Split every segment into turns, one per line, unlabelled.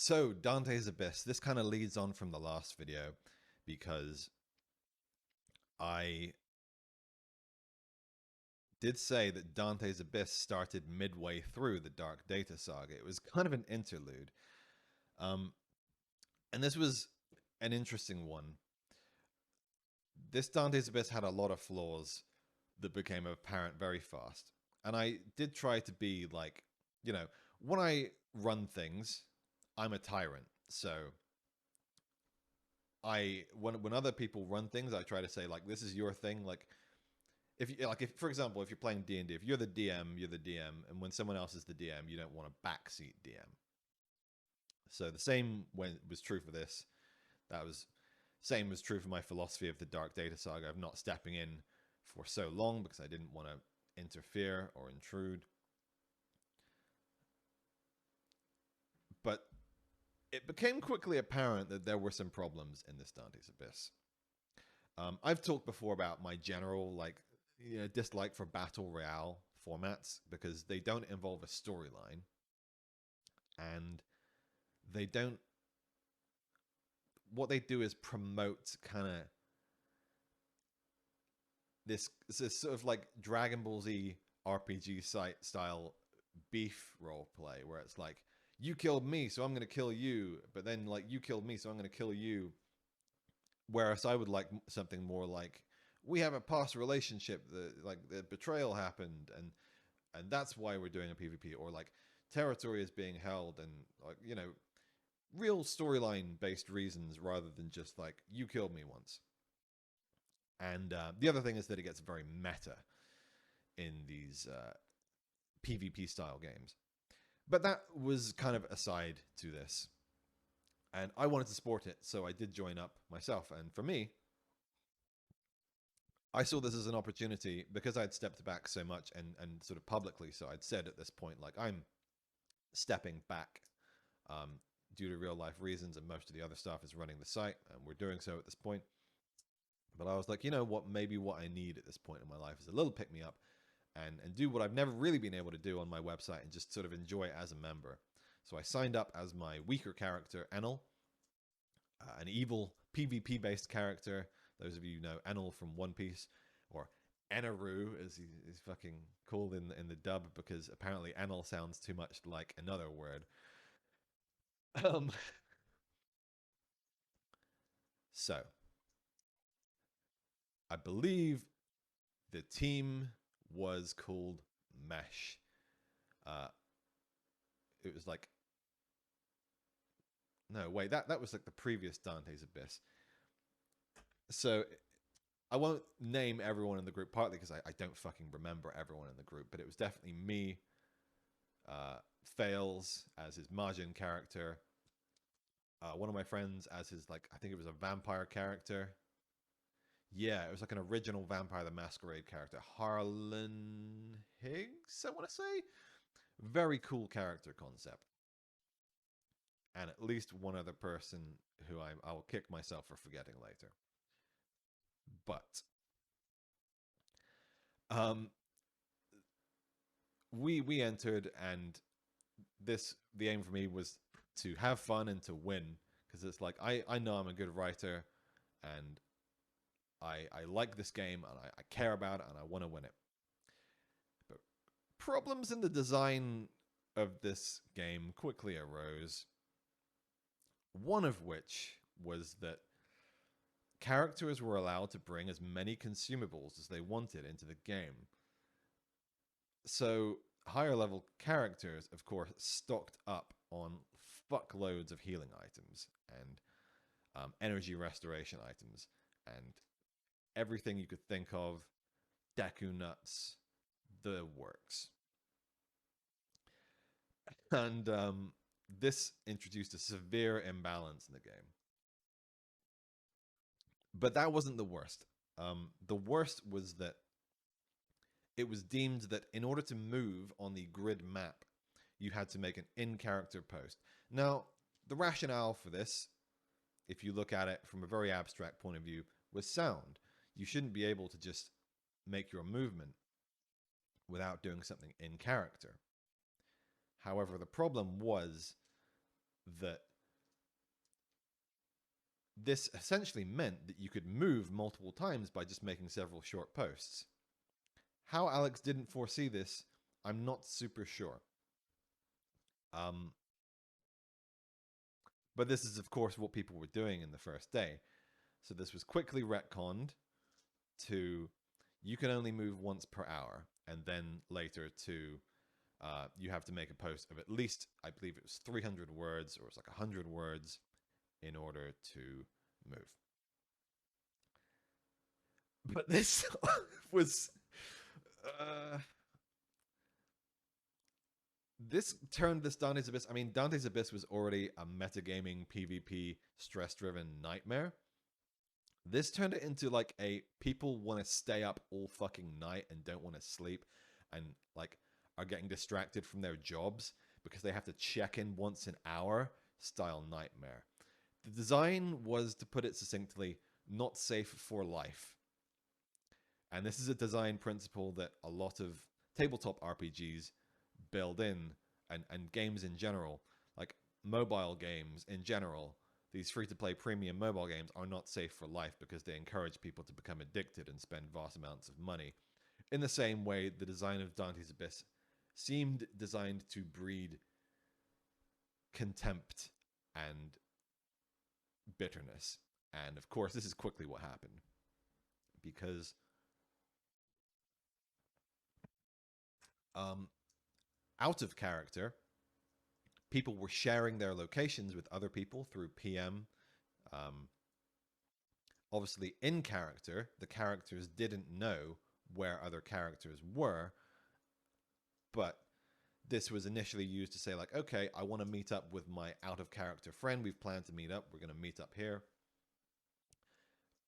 So, Dante's Abyss. This kind of leads on from the last video because I did say that Dante's Abyss started midway through the Dark Data saga. It was kind of an interlude. Um, and this was an interesting one. This Dante's Abyss had a lot of flaws that became apparent very fast. And I did try to be like, when I run things, I'm a tyrant. So when other people run things, I try to say like, this is your thing. Like if for example, if you're playing D&D, if you're the DM, you're the DM, and when someone else is the DM, you don't want to backseat DM. So the same was true for this. Same was true for my philosophy of the Dark Data saga of not stepping in for so long because I didn't want to interfere or intrude. But it became quickly apparent that there were some problems in this Dante's Abyss. I've talked before about my general dislike for battle royale formats because they don't involve a storyline, and they don't. What they do is promote kind of this sort of like Dragon Ball Z RPG style beef role play where it's like, you killed me, so I'm going to kill you. But then, like, you killed me, so I'm going to kill you. Whereas I would like something more like, we have a past relationship, the betrayal happened, and that's why we're doing a PvP. Or like, territory is being held, and like, real storyline based reasons rather than just like, you killed me once. And the other thing is that it gets very meta in these PvP style games. But that was kind of aside to this. And I wanted to support it, so I did join up myself. And for me, I saw this as an opportunity because I'd stepped back so much and sort of publicly. So I'd said at this point, like, I'm stepping back due to real life reasons, and most of the other staff is running the site, and we're doing so at this point. But I was like, you know what? Maybe what I need at this point in my life is a little pick me up and do what I've never really been able to do on my website and just sort of enjoy it as a member. So I signed up as my weaker character, Enel, an evil PvP-based character. Those of you know Enel from One Piece, or Eneru, as he's fucking called in the dub, because apparently Enel sounds too much like another word. So, I believe the team was called Mesh. It was like, no, wait, that was like the previous Dante's Abyss. So I won't name everyone in the group, partly because I don't fucking remember everyone in the group, but it was definitely me, Fails as his Majin character, one of my friends as his, like, I think it was a vampire character. Yeah, it was like an original Vampire the Masquerade character. Harlan Higgs, I want to say. Very cool character concept. And at least one other person who I will kick myself for forgetting later. But we entered, and the aim for me was to have fun and to win, because it's like I know I'm a good writer, and I like this game, and I care about it, and I want to win it. But problems in the design of this game quickly arose. One of which was that characters were allowed to bring as many consumables as they wanted into the game. So higher level characters, of course, stocked up on fuckloads of healing items and energy restoration items and everything you could think of, Deku nuts, the works. And this introduced a severe imbalance in the game. But that wasn't the worst. The worst was that it was deemed that in order to move on the grid map, you had to make an in-character post. Now, the rationale for this, if you look at it from a very abstract point of view, was sound. You shouldn't be able to just make your movement without doing something in character. However, the problem was that this essentially meant that you could move multiple times by just making several short posts. How Alex didn't foresee this, I'm not super sure. Um, but this is, of course, what people were doing in the first day. So this was quickly retconned to you can only move once per hour, and then later to you have to make a post of at least, I believe it was 300 words, or it's like 100 words in order to move. But this was this turned this Dante's Abyss. I mean, Dante's Abyss was already a metagaming PvP stress-driven nightmare. This turned it into like a people want to stay up all fucking night and don't want to sleep, and like are getting distracted from their jobs because they have to check in once an hour style nightmare. The design was, to put it succinctly, not safe for life. And this is a design principle that a lot of tabletop RPGs build in, and games in general, like mobile games in general, these free-to-play premium mobile games are not safe for life because they encourage people to become addicted and spend vast amounts of money. In the same way, the design of Dante's Abyss seemed designed to breed contempt and bitterness. And of course, this is quickly what happened. Because out of character, people were sharing their locations with other people through PM. Obviously, in character, the characters didn't know where other characters were, but this was initially used to say, like, okay, I want to meet up with my out-of-character friend. We've planned to meet up. We're going to meet up here.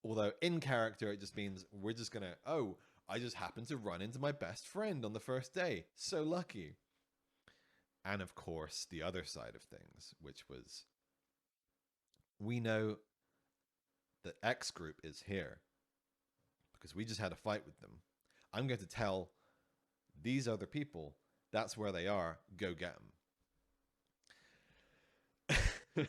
Although in character, it just means we're just going to, oh, I just happened to run into my best friend on the first day. So lucky. And of course, the other side of things, which was, we know that X group is here because we just had a fight with them. I'm going to tell these other people that's where they are. Go get them.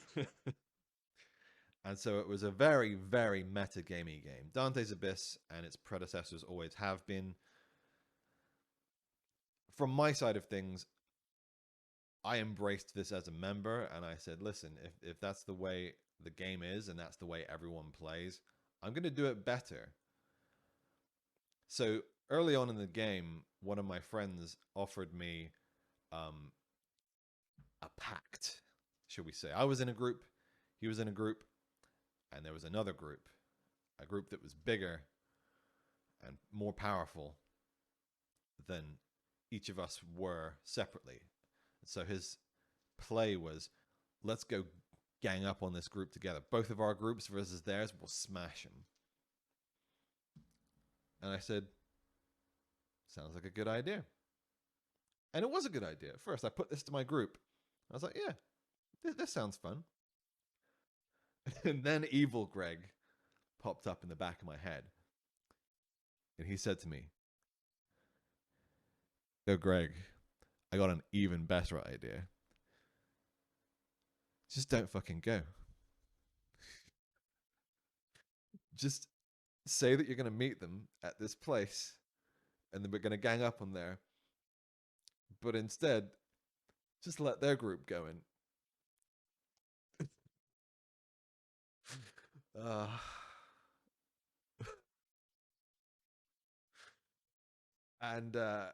And so it was a very, very metagamey game. Dante's Abyss and its predecessors always have been. From my side of things, I embraced this as a member, and I said, listen, if that's the way the game is and that's the way everyone plays, I'm going to do it better. So early on in the game, one of my friends offered me a pact, should we say. I was in a group, he was in a group, and there was another group, a group that was bigger and more powerful than each of us were separately. So his play was, let's go gang up on this group together. Both of our groups versus theirs, will smash them. And I said, sounds like a good idea. And it was a good idea. At first, I put this to my group. I was like, yeah, this sounds fun. And then Evil Greg popped up in the back of my head. And he said to me, yo, Greg, I got an even better idea. Just don't fucking go. Just say that you're going to meet them at this place and then we're going to gang up on there. But instead, just let their group go in. And the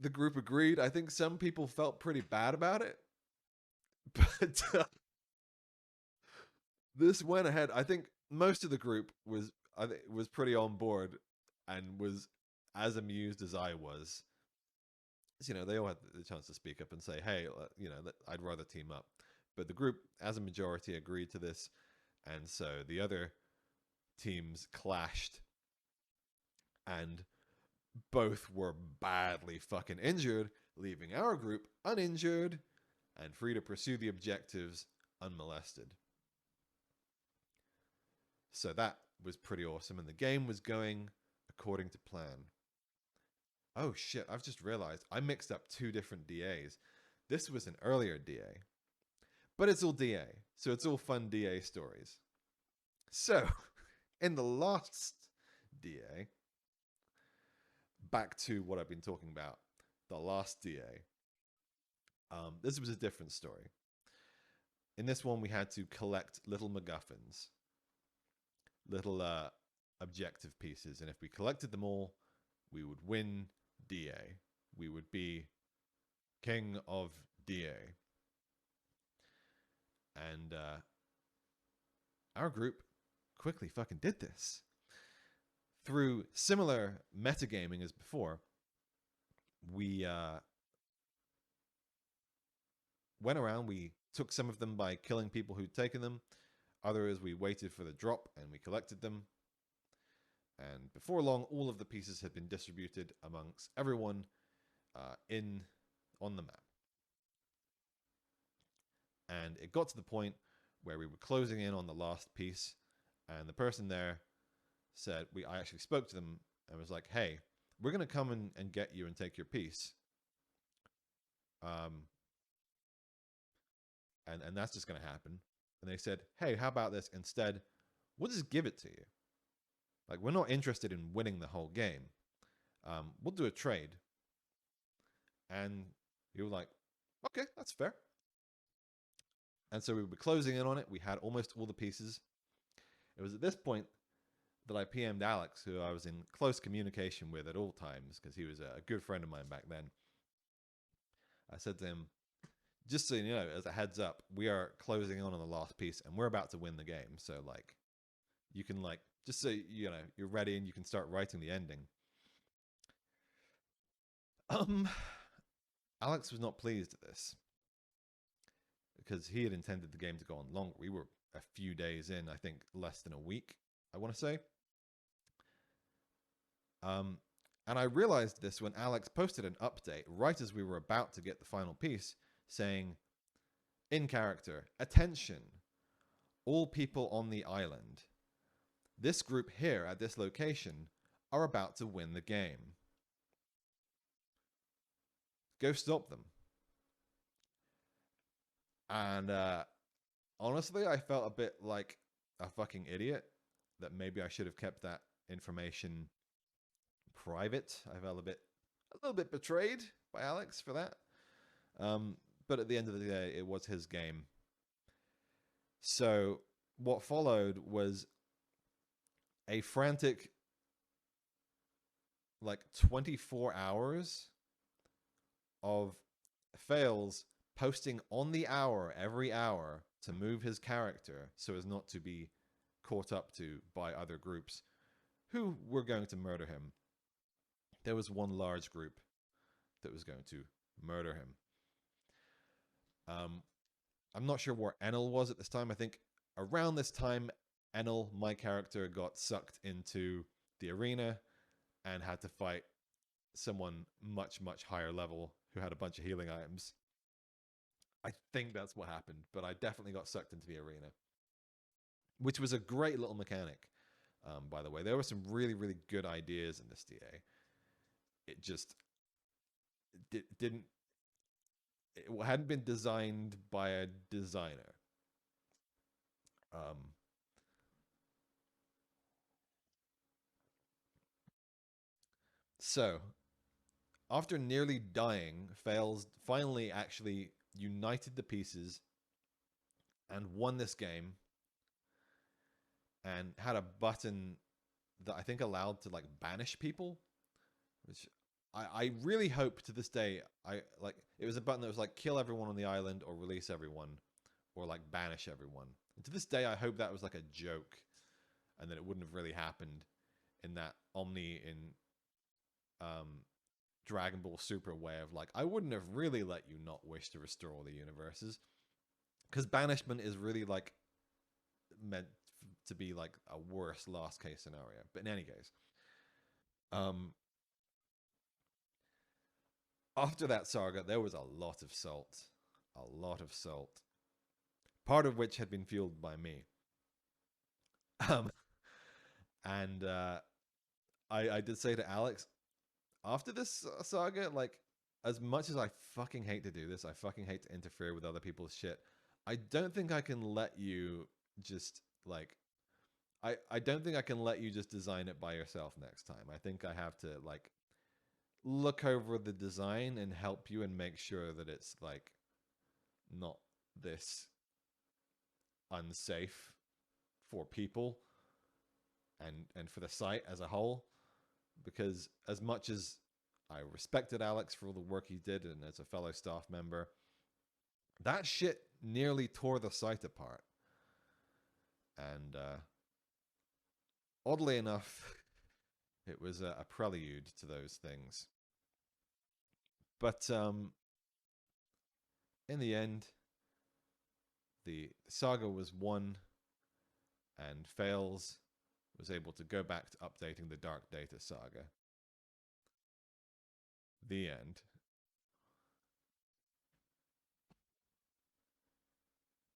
group agreed. I think some people felt pretty bad about it. But this went ahead. I think most of the group was pretty on board and was as amused as I was. You know, they all had the chance to speak up and say, hey, you know, I'd rather team up. But the group, as a majority, agreed to this. And so the other teams clashed. And both were badly fucking injured, leaving our group uninjured and free to pursue the objectives unmolested. So that was pretty awesome. And the game was going according to plan. Oh shit, I've just realized I mixed up two different DAs. This was an earlier DA. But it's all DA, so it's all fun DA stories. So, in the last DA, back to what I've been talking about, the last DA, this was a different story. In this one, we had to collect little MacGuffins, little objective pieces, and if we collected them all, we would win DA. We would be king of DA. And our group quickly fucking did this. Through similar metagaming as before, we went around, we took some of them by killing people who'd taken them. Others, we waited for the drop and we collected them. And before long, all of the pieces had been distributed amongst everyone on the map. And it got to the point where we were closing in on the last piece, and the person there said, I actually spoke to them and was like, hey, we're going to come and get you and take your piece. And that's just going to happen. And they said, hey, how about this? Instead, we'll just give it to you. Like, we're not interested in winning the whole game. We'll do a trade. And you were like, okay, that's fair. And so we were closing in on it. We had almost all the pieces. It was at this point that I PM'd Alex, who I was in close communication with at all times, because he was a good friend of mine back then. I said to him, just so you know, as a heads up, we are closing in on the last piece, and we're about to win the game. So, like, you can, like, just so you know, you're ready and you can start writing the ending. Alex was not pleased at this, because he had intended the game to go on longer. We were a few days in, I think less than a week, I want to say. And I realized this when Alex posted an update right as we were about to get the final piece, saying, in character, attention, all people on the island. This group here at this location are about to win the game. Go stop them. And honestly, I felt a bit like a fucking idiot, that maybe I should have kept that information private. I felt a little bit betrayed by Alex for that. But at the end of the day, it was his game. So what followed was a frantic, like, 24 hours of Fails posting on the hour every hour to move his character so as not to be caught up to by other groups who were going to murder him. There was one large group that was going to murder him. I'm not sure where Enel was at this time. I think around this time, Enel, my character, got sucked into the arena and had to fight someone much, much higher level who had a bunch of healing items. I think that's what happened, but I definitely got sucked into the arena, which was a great little mechanic, by the way. There were some really, really good ideas in this DA. It just didn't... It hadn't been designed by a designer. So, after nearly dying, Fails finally actually united the pieces and won this game, and had a button that I think allowed to, like, banish people, which I really hope to this day, it was a button that was like, kill everyone on the island or release everyone, or like banish everyone. And to this day, I hope that was like a joke and that it wouldn't have really happened in that Omni in Dragon Ball Super way of, like, I wouldn't have really let you not wish to restore all the universes, because banishment is really, like, meant to be like a worse last case scenario. But in any case, after that saga, there was a lot of salt. A lot of salt. Part of which had been fueled by me. And I did say to Alex, after this saga, like, as much as I fucking hate to do this, I fucking hate to interfere with other people's shit, I don't think I can let you just like I don't think I can let you just design it by yourself next time. I think I have to like look over the design and help you and make sure that it's like not this unsafe for people and for the site as a whole, because as much as I respected Alex for all the work he did and as a fellow staff member, that shit nearly tore the site apart. And oddly enough, it was a prelude to those things. But in the end, the saga was won, and Fails was able to go back to updating the Dark Data saga. The end.